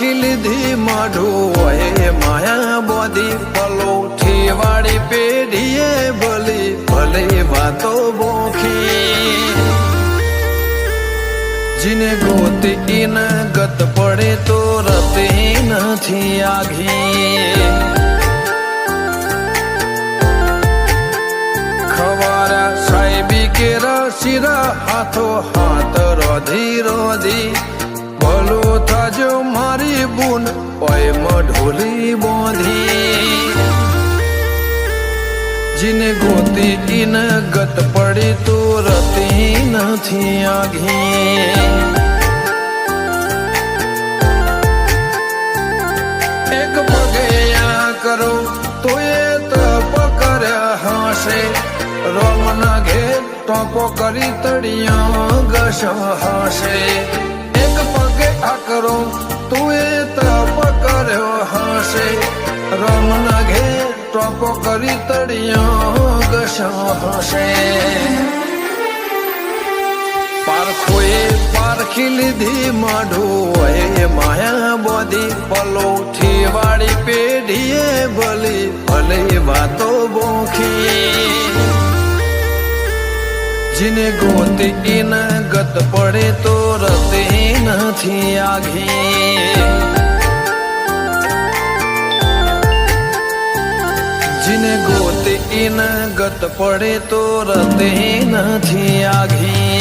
પારખી લીધી માઢું હોય માયા બોધી પલોઠી વાળી પેઢીએ ભલી ભલે વાતો બોખી જીને ગોતી ન ગત પડે તો રતે નથી આઘી ખવારા સાહેબી કેરા શિરા હાથો હાથ રોધી રોધી ભલો થાજો મારી બુન ઓય મઢોલી બોધી જીને ગોતી ન ગત પડી તો રતી નથી આઘી એક પગે આ કરો તો એ તપ કર્યા હશે રોમના ઘેર ટોપો કરી તળિયા ઘસ હશે એક પગે આ કરો તું એ તપ કર્યો હશે રોમના ઘેર ટોપો કરી તળિયા ઘસ હશે પારખોએ પારખી લીધી માઢું હોય માયા બોધી પલોઠી વાળી પેઢીએ ભલી ભલે વાતો બોખી જીને ગોતી ન ગત પડે તો રતે નથી આઘી જીને ગોતી ન ગત પડે તો રતે નથી આઘી